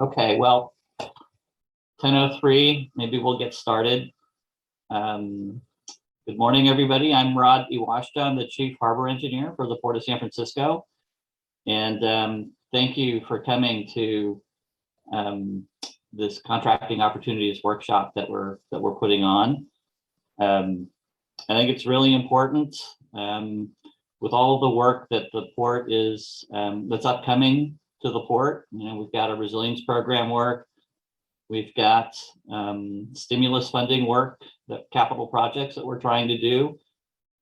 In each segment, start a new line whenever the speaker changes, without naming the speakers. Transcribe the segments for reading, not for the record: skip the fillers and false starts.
Okay, well, 10:03, maybe we'll get started. Good morning, everybody. I'm Rod Iwashita. I'm the Chief Harbor Engineer for the Port of San Francisco. And thank you for coming to this contracting opportunities workshop that we're putting on. I think it's really important with all of the work that the port is that's upcoming to the port. You know, we've got a resilience program work. We've got stimulus funding work, the capital projects that we're trying to do,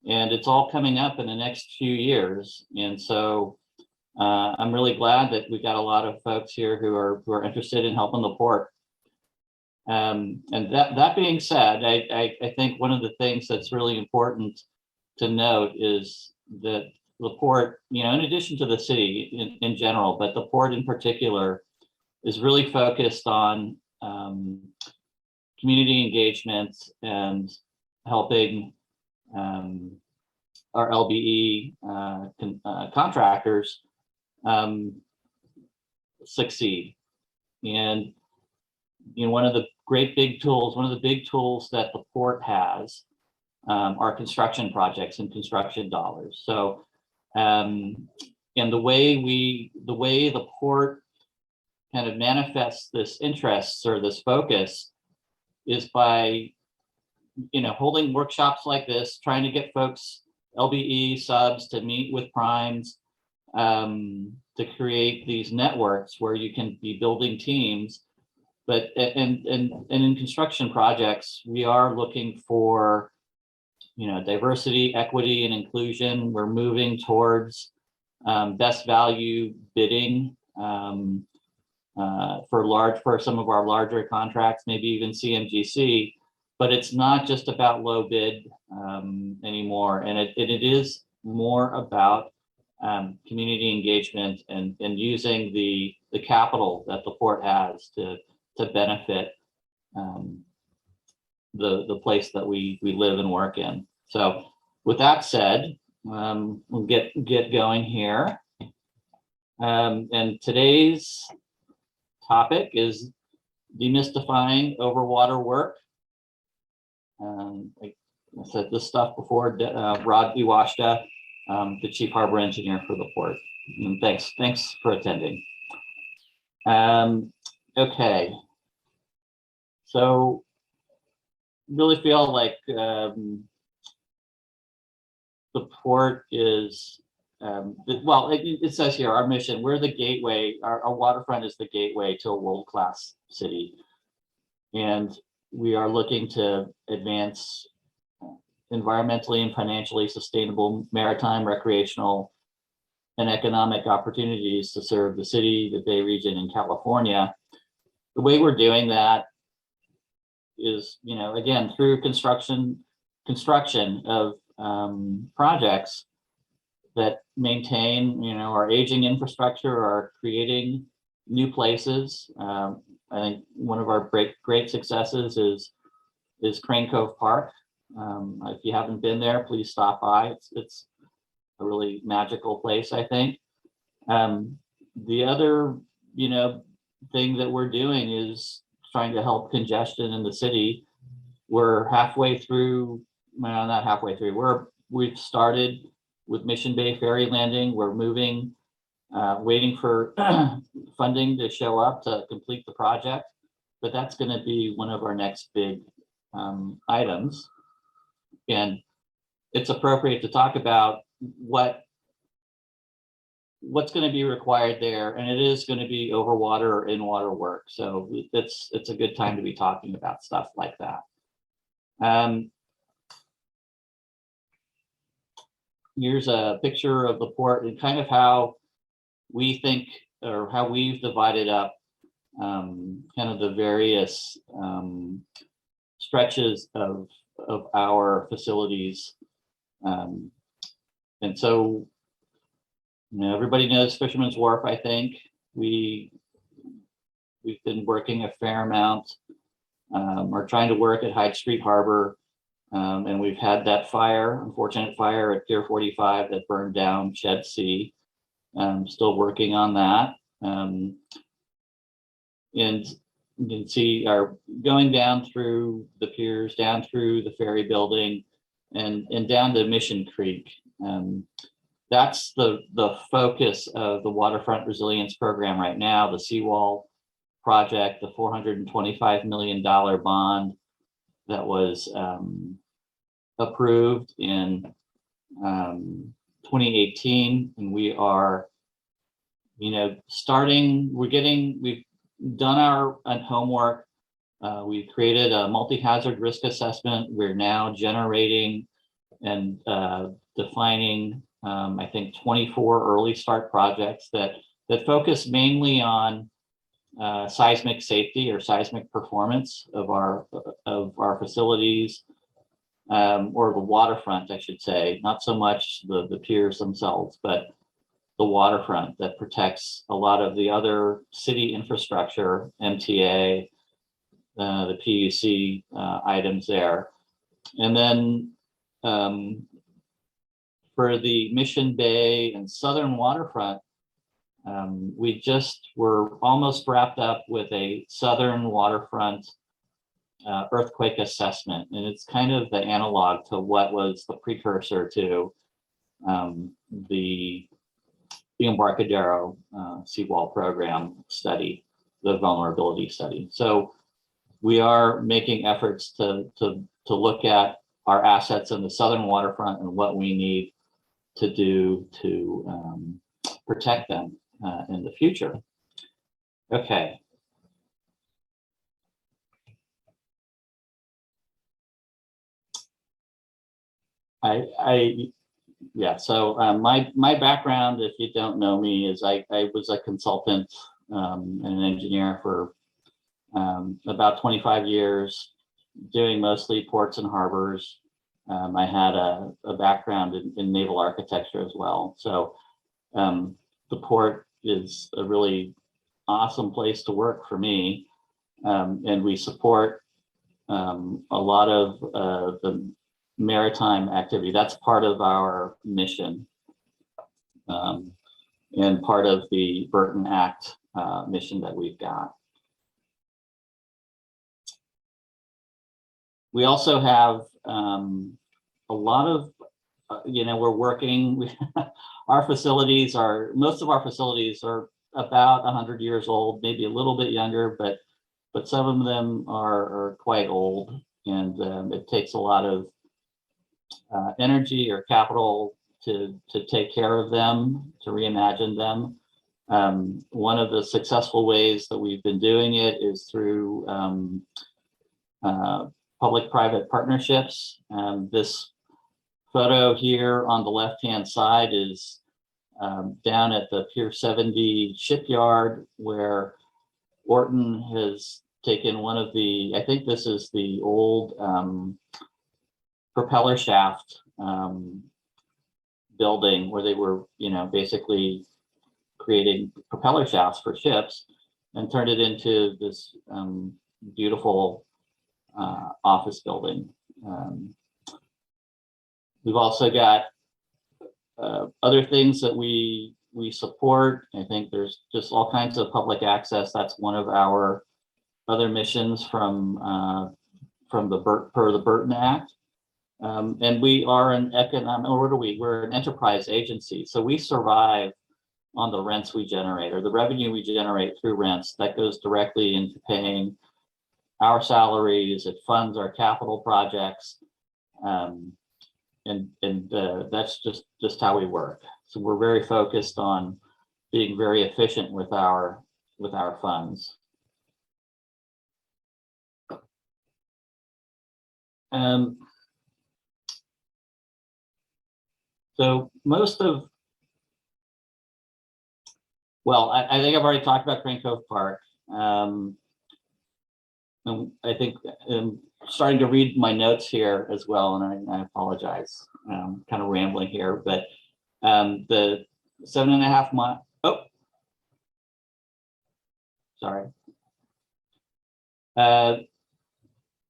and it's all coming up in the next few years. And so I'm really glad that we've got a lot of folks here who are interested in helping the port. And that being said, I think one of the things that's really important to note is that the port, you know, in addition to the city in general, but the port in particular, is really focused on community engagement and helping our LBE contractors succeed. And you know, one of the big tools that the port has are construction projects and construction dollars. So and the way the port kind of manifests this interest or this focus is by, you know, holding workshops like this, trying to get folks, LBE subs, to meet with primes, to create these networks where you can be building teams. But and in construction projects, we are looking for, you know, diversity, equity, and inclusion. We're moving towards best value bidding for some of our larger contracts, maybe even CMGC. But it's not just about low bid anymore, and it is more about community engagement and using the capital that the port has to benefit the place that we live and work in. So with that said, we'll get going here. And today's topic is demystifying overwater work. I said this stuff before. Rod Iwashita, the Chief Harbor Engineer for the port. And thanks for attending. Okay. So really feel like the port is, well, it says here, our mission, we're the gateway, our waterfront is the gateway to a world-class city. And we are looking to advance environmentally and financially sustainable maritime, recreational, and economic opportunities to serve the city, the Bay region, and California. The way we're doing that is, you know, again, through construction of projects that maintain, you know, our aging infrastructure, or creating new places. I think one of our great successes is Crane Cove Park. If you haven't been there, please stop by. It's a really magical place, I think. The other, you know, thing that we're doing is trying to help congestion in the city. We're halfway through, well, not halfway through. We've started with Mission Bay Ferry Landing. We're moving, waiting for funding to show up to complete the project, but that's going to be one of our next big items. And it's appropriate to talk about what's going to be required there, and it is going to be overwater or in-water work. So it's a good time to be talking about stuff like that. Here's a picture of the port and kind of how we think, or how we've divided up kind of the various stretches of our facilities. And so, you know, everybody knows Fisherman's Wharf, I think. We've been working a fair amount, or trying to work at Hyde Street Harbor. And we've had that unfortunate fire at Pier 45 that burned down Shed C. Still working on that. And you can see our going down through the piers, down through the ferry building, and down to Mission Creek. That's the focus of the Waterfront Resilience Program right now, the seawall project, the $425 million bond that was approved in 2018. And we are, we've done our homework. We've created a multi-hazard risk assessment. We're now generating and defining, I think, 24 early start projects that focus mainly on seismic safety or seismic performance of our facilities, or the waterfront, I should say, not so much the piers themselves, but the waterfront that protects a lot of the other city infrastructure, MTA, the PUC items there. And then for the Mission Bay and Southern Waterfront, we just were almost wrapped up with a Southern Waterfront earthquake assessment. And it's kind of the analog to what was the precursor to the Embarcadero seawall program study, the vulnerability study. So we are making efforts to look at our assets in the Southern Waterfront and what we need to do to protect them in the future. Okay. Yeah, so my background, if you don't know me, is I was a consultant and an engineer for about 25 years, doing mostly ports and harbors. I had a background in naval architecture as well. So the port is a really awesome place to work for me. And we support a lot of the maritime activity. That's part of our mission, and part of the Burton Act mission that we've got. We also have a lot of, we're working, our facilities are, most of our facilities are about 100 years old, maybe a little bit younger, but some of them are quite old, and it takes a lot of energy or capital to take care of them, to reimagine them. One of the successful ways that we've been doing it is through public-private partnerships. This photo here on the left-hand side is down at the Pier 70 shipyard, where Orton has taken one of the, I think this is the old propeller shaft building where they were, basically creating propeller shafts for ships, and turned it into this beautiful office building. We've also got other things that we support. I think there's just all kinds of public access. That's one of our other missions from the Burton Act. And we are an economic, or what are we? We're an enterprise agency. So we survive on the rents we generate, or the revenue we generate through rents. That goes directly into paying our salaries. It funds our capital projects. And that's just how we work. So we're very focused on being very efficient with our funds. So most of, well, I think I've already talked about Crane Cove Park. And I think I'm starting to read my notes here as well, and I apologize. I'm kind of rambling here, but the 7.5 mile, oh, sorry.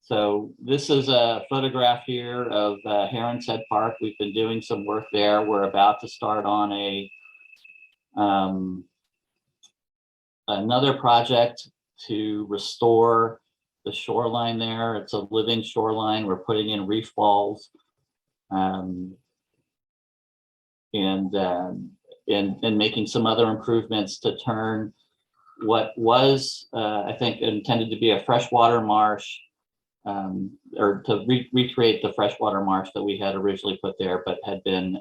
So this is a photograph here of Heron's Head Park. We've been doing some work there. We're about to start on a another project to restore the shoreline there. It's a living shoreline. We're putting in reef balls, and making some other improvements to turn what was, I think, intended to be a freshwater marsh, or to recreate the freshwater marsh that we had originally put there, but had been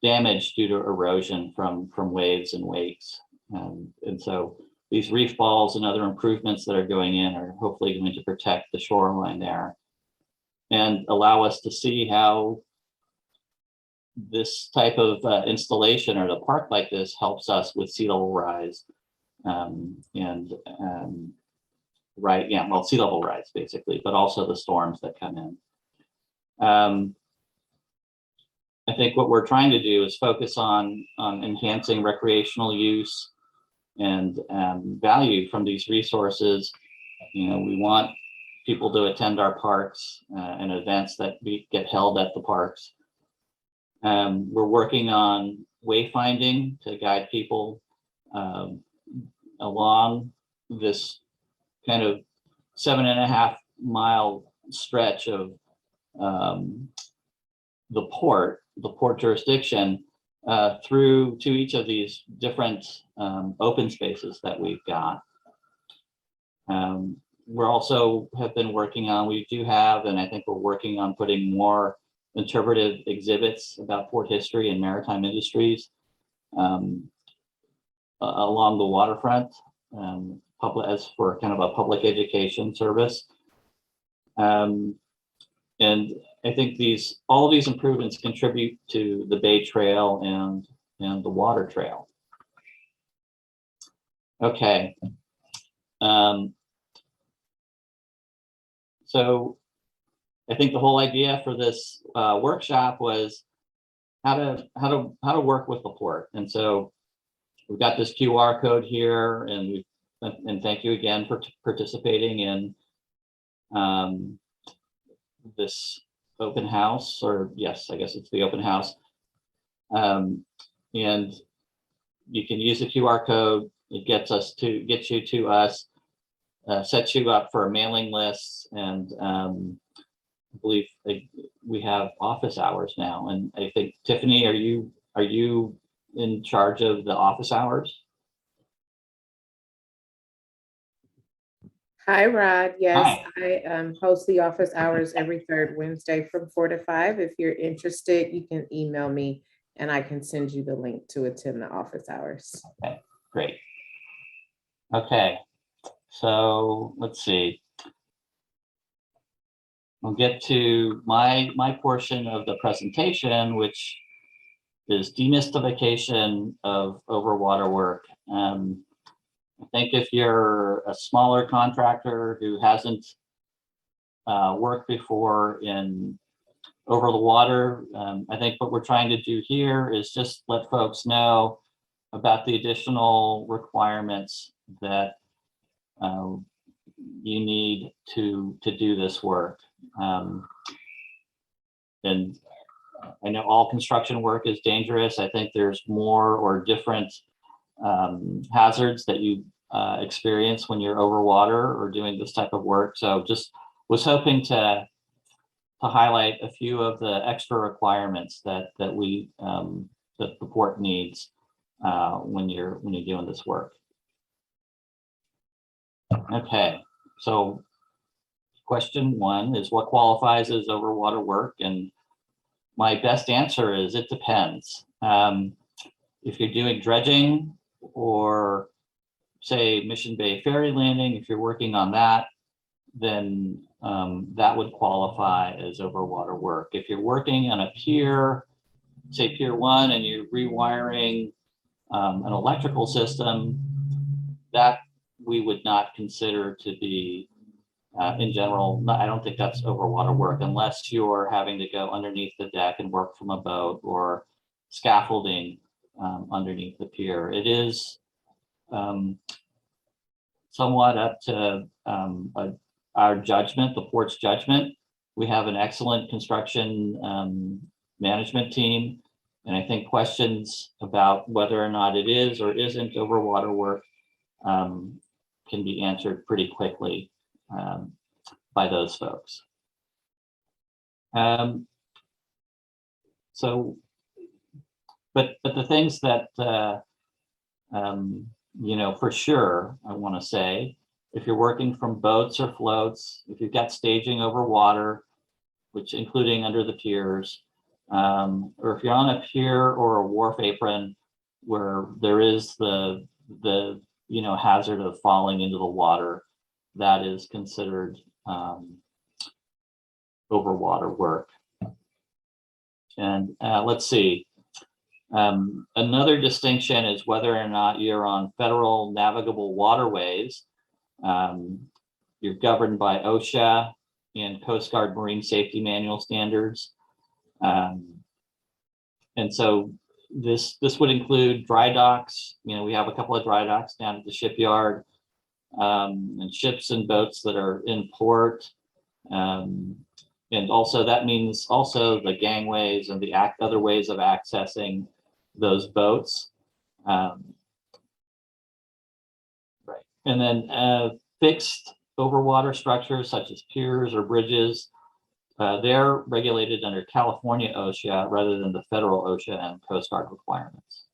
damaged due to erosion from waves and wakes. And so these reef balls and other improvements that are going in are hopefully going to protect the shoreline there and allow us to see how this type of installation or the park like this helps us with sea level rise, sea level rise basically, but also the storms that come in. I think what we're trying to do is focus on enhancing recreational use and value from these resources. We want people to attend our parks and events that get held at the parks. We're working on wayfinding to guide people along this kind of 7.5 mile stretch of the port jurisdiction through to each of these different open spaces that we've got. We're also have been working on, we do have, and I think we're working on putting more interpretive exhibits about port history and maritime industries along the waterfront, as for kind of a public education service. And I think all of these improvements contribute to the Bay Trail and the water trail. Okay. So I think the whole idea for this workshop was how to work with the port. And so we've got this QR code here, and thank you again for participating in this open house, or yes, I guess it's the open house. And you can use the QR code. It gets you to us, sets you up for a mailing list, and I believe we have office hours now. And I think, Tiffany, are you in charge of the office hours?
Hi, Rod. Yes,
Hi.
I host the office hours every third Wednesday from 4 to 5. If you're interested, you can email me and I can send you the link to attend the office hours.
Okay, great. Okay, so let's see. We'll get to my portion of the presentation, which is demystification of overwater work. I think if you're a smaller contractor who hasn't worked before in over the water, I think what we're trying to do here is just let folks know about the additional requirements that you need to do this work. And I know all construction work is dangerous. I think there's more or different hazards that you experience when you're over water or doing this type of work. So just was hoping to highlight a few of the extra requirements that the port needs when you're doing this work. Okay, so question 1 is, what qualifies as overwater work? And my best answer is it depends. If you're doing dredging, or say Mission Bay ferry landing, if you're working on that, then that would qualify as overwater work. If you're working on a pier, say Pier 1, and you're rewiring an electrical system, that we would not consider to be, in general, I don't think that's overwater work, unless you're having to go underneath the deck and work from a boat, or scaffolding underneath the pier. It is somewhat up to our judgment, the port's judgment. We have an excellent construction management team, and I think questions about whether or not it is or isn't overwater work can be answered pretty quickly by those folks. So, but the things that you know, for sure, I want to say, if you're working from boats or floats, if you've got staging over water, which including under the piers, or if you're on a pier or a wharf apron where there is the you know, hazard of falling into the water, that is considered over water work. And let's see. Another distinction is whether or not you're on federal navigable waterways. You're governed by OSHA and Coast Guard Marine Safety Manual standards. And so this would include dry docks. You know, we have a couple of dry docks down at the shipyard, and ships and boats that are in port. And also that means also the gangways and the other ways of accessing those boats. Right. And then fixed overwater structures such as piers or bridges, they're regulated under California OSHA rather than the federal OSHA and Coast Guard requirements.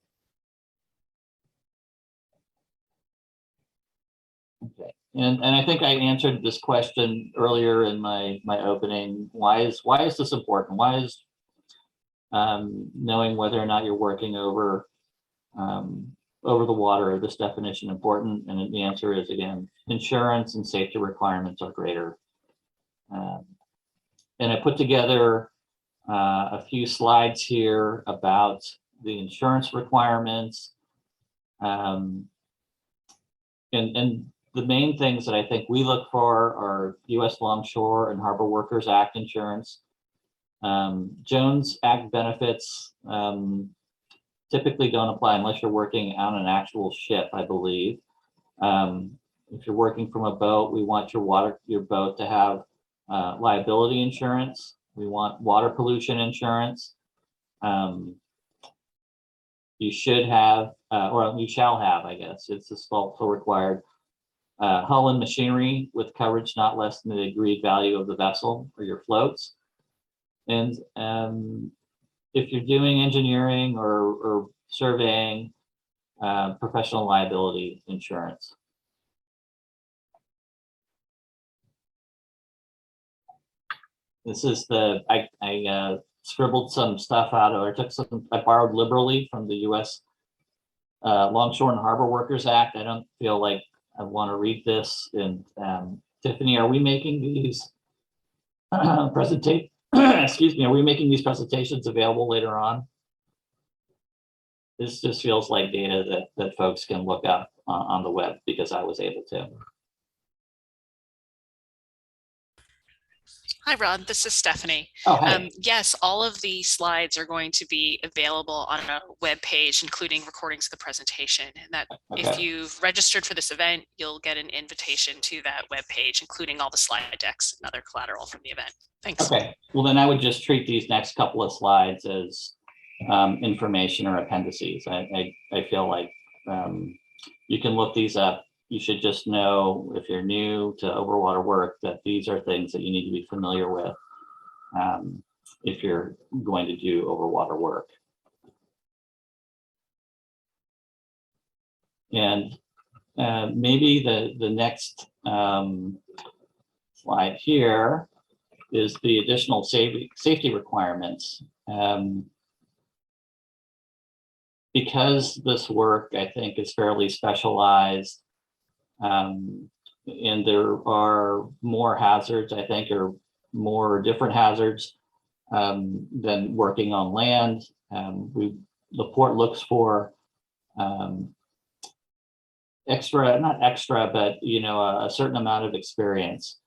Okay. And I think I answered this question earlier in my opening. Why is this important? Why is knowing whether or not you're working over the water, this definition, important? And the answer is, again, insurance and safety requirements are greater. And I put together a few slides here about the insurance requirements. And the main things that I think we look for are U.S. Longshore and Harbor Workers Act insurance. Jones Act benefits typically don't apply unless you're working on an actual ship, I believe. If you're working from a boat, we want your boat to have liability insurance. We want water pollution insurance. You should have, or you shall have, I guess, it's still required, hull and machinery with coverage not less than the agreed value of the vessel or your floats. And if you're doing engineering or surveying, professional liability insurance. This is I scribbled some stuff out of, I borrowed liberally from the U.S. Longshore and Harbor Workers Act. I don't feel like I want to read this. And Tiffany, are we making these excuse me, are we making these presentations available later on? This just feels like data that folks can look up on the web because I was able to.
Hi, Ron. This is Stephanie.
Oh, hi.
Yes, all of the slides are going to be available on a web page, including recordings of the presentation. And that
Okay.
if you've registered for this event, you'll get an invitation to that web page, including all the slide decks and other collateral from the event. Thanks.
Okay. Well, then I would just treat these next couple of slides as information or appendices. I feel like you can look these up. You should just know, if you're new to overwater work, that these are things that you need to be familiar with if you're going to do overwater work. And maybe the next slide here is the additional safety requirements. Because this work, I think, is fairly specialized, and there are more hazards, I think, or more different hazards than working on land. The port looks for not extra, but a certain amount of experience.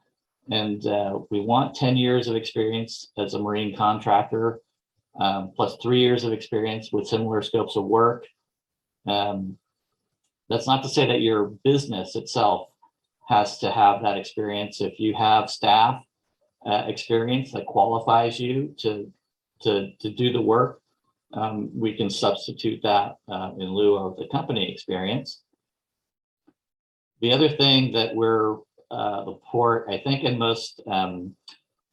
And we want 10 years of experience as a marine contractor, plus 3 years of experience with similar scopes of work. That's not to say that your business itself has to have that experience. If you have staff experience that qualifies you to do the work, we can substitute that in lieu of the company experience. The other thing that we're, the port, I think, and most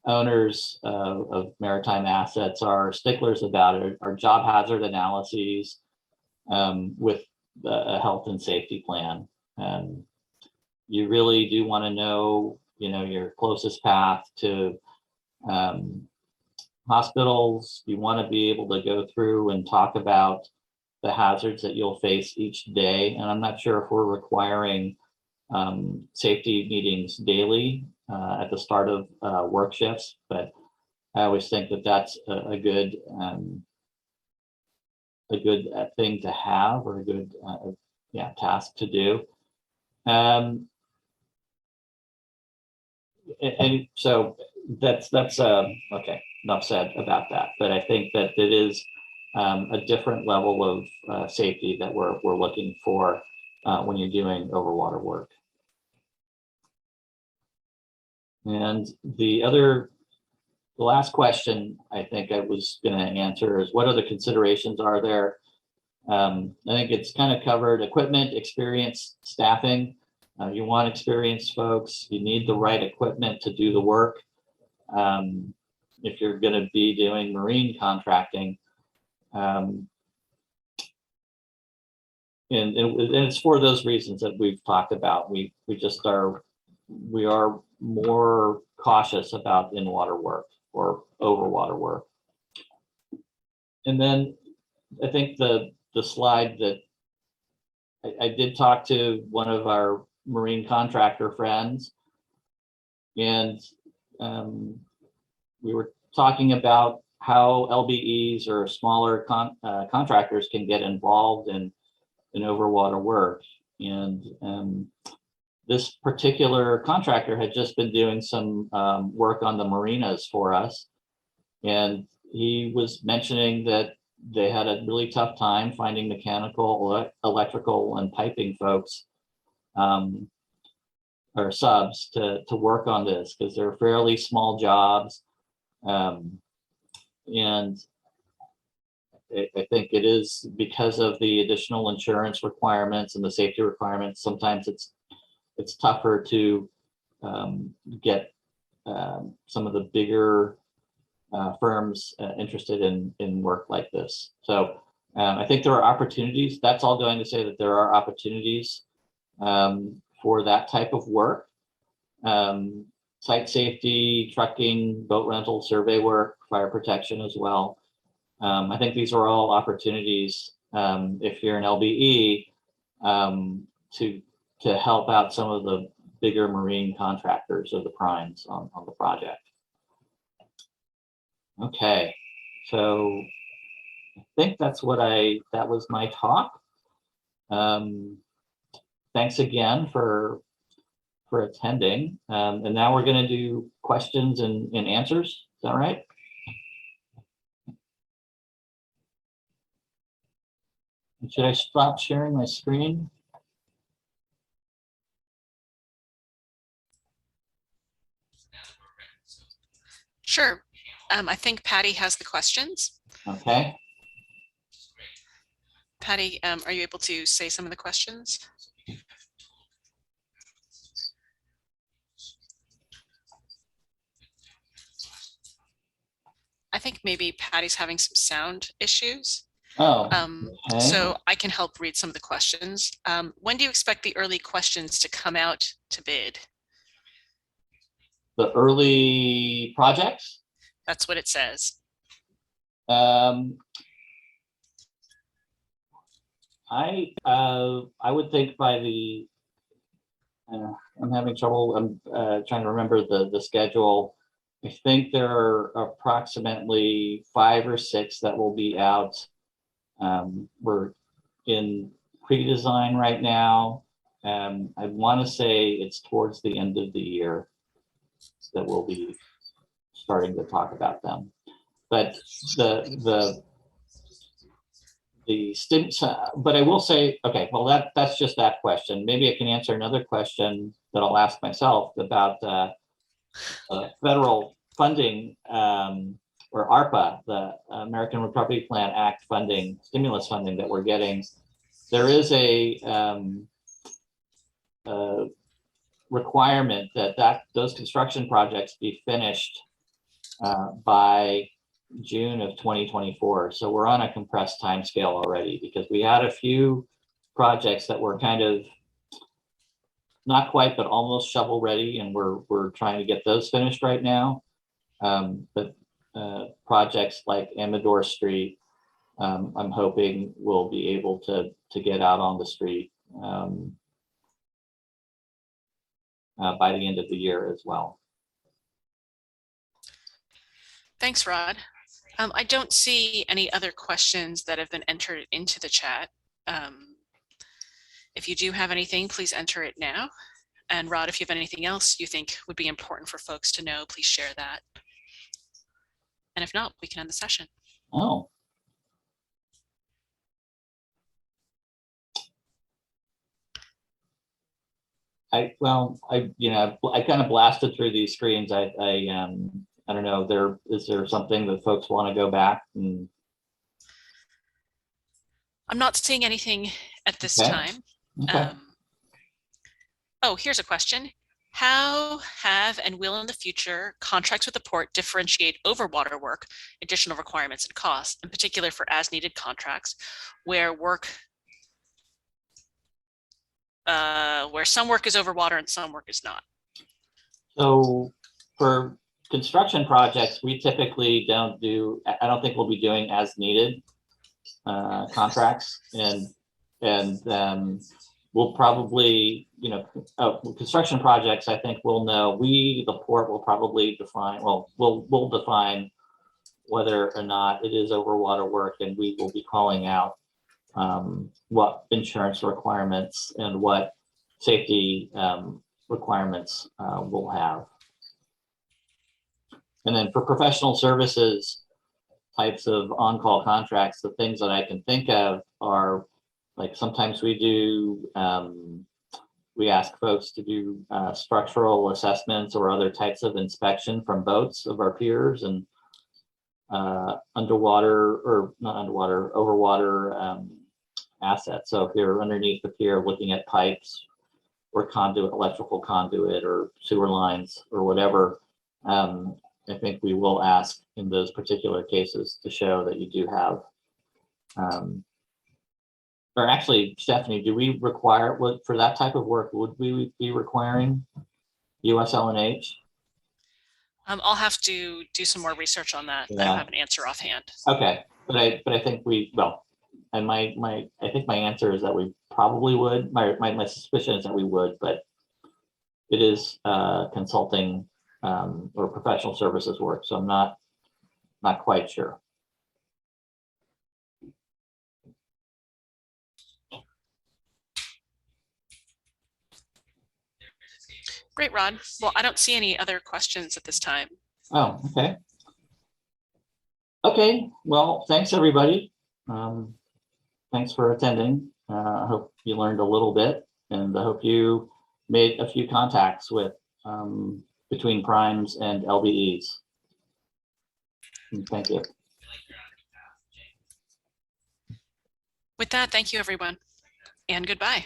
owners of maritime assets are sticklers about it, are job hazard analyses with a health and safety plan. You really do want to know, your closest path to hospitals. You want to be able to go through and talk about the hazards that you'll face each day. And I'm not sure if we're requiring safety meetings daily at the start of work shifts, but I always think that that's a good thing to have, or a good task to do. And so that's okay, enough said about that. But I think that it is a different level of safety that we're looking for when you're doing overwater work. And the last question I think I was going to answer is, what other considerations are there? I think it's kind of covered: equipment, experience, staffing. You want experienced folks. You need the right equipment to do the work. If you're going to be doing marine contracting, and it's for those reasons that we've talked about. We are more cautious about in-water work or overwater work. And then I think the slide that I did talk to one of our marine contractor friends, and we were talking about how LBEs or smaller contractors can get involved in overwater work. And this particular contractor had just been doing some work on the marinas for us, and he was mentioning that they had a really tough time finding mechanical, electrical, and piping folks or subs to work on this, because they're fairly small jobs. And I think it is because of the additional insurance requirements and the safety requirements. Sometimes it's tougher to get some of the bigger firms interested in work like this. So I think there are opportunities. That's all going to say that there are opportunities for that type of work. Site safety, trucking, boat rental, survey work, fire protection as well. I think these are all opportunities if you're an LBE to help out some of the bigger marine contractors or the primes on the project. Okay, so I think that was my talk. Thanks again for attending. And now we're going to do questions and answers. Is that right? Should I stop sharing my screen?
Sure. I think Patty has the questions.
Okay.
Patty, are you able to say some of the questions? I think maybe Patty's having some sound issues.
Oh, okay.
So I can help read some of the questions. When do you expect the early questions to come out to bid?
The early projects?
That's what it says.
I would think by the, I'm having trouble. I'm trying to remember the schedule. I think there are approximately 5 or 6 that will be out. We're in pre-design right now. I want to say it's towards the end of the year that we'll be starting to talk about them. But but I will say, okay, well, that's just that question. Maybe I can answer another question that I'll ask myself about federal funding, or ARPA, the American Recovery Plan Act funding, stimulus funding that we're getting. There is a requirement that those construction projects be finished by June of 2024. So we're on a compressed timescale already, because we had a few projects that were kind of not quite, but almost shovel ready, and we're trying to get those finished right now. But projects like Amador Street, I'm hoping we'll be able to get out on the street by the end of the year as well.
Thanks, Rod. I don't see any other questions that have been entered into the chat. If you do have anything, please enter it now. And Rod, if you have anything else you think would be important for folks to know, please share that. And if not, we can end the session.
Oh. I kind of blasted through these screens. I don't know, is there something that folks want to go back and?
I'm not seeing anything at this
Okay.
time.
Okay.
Oh, here's a question. How have and will in the future contracts with the port differentiate over water work, additional requirements and costs, in particular for as needed contracts where some work is over water and some work is not?
So for construction projects, we typically don't do, I don't think we'll be doing as needed contracts, and we'll probably, construction projects, I think we'll know, the port will probably define, we'll define whether or not it is over water work, and we will be calling out what insurance requirements and what safety requirements we'll have. And then for professional services types of on-call contracts, the things that I can think of are, like, sometimes we ask folks to do structural assessments or other types of inspection from boats of our piers, and over water assets. So if you're underneath the pier looking at pipes or conduit, electrical conduit or sewer lines or whatever, I think we will ask in those particular cases to show that you do have, or actually, Stephanie, do we require, for that type of work, would we be requiring USL&H?
I'll have to do some more research on that.
Yeah.
I don't have an answer offhand.
Okay, but I think and I think my answer is that we probably would. My suspicion is that we would, but it is consulting or professional services work, so I'm not quite sure.
Great, Rod. Well, I don't see any other questions at this time.
Oh, okay. Okay, well, thanks everybody. Thanks for attending. I hope you learned a little bit, and I hope you made a few contacts with between primes and LBEs. And thank you.
With that, thank you, everyone, and goodbye.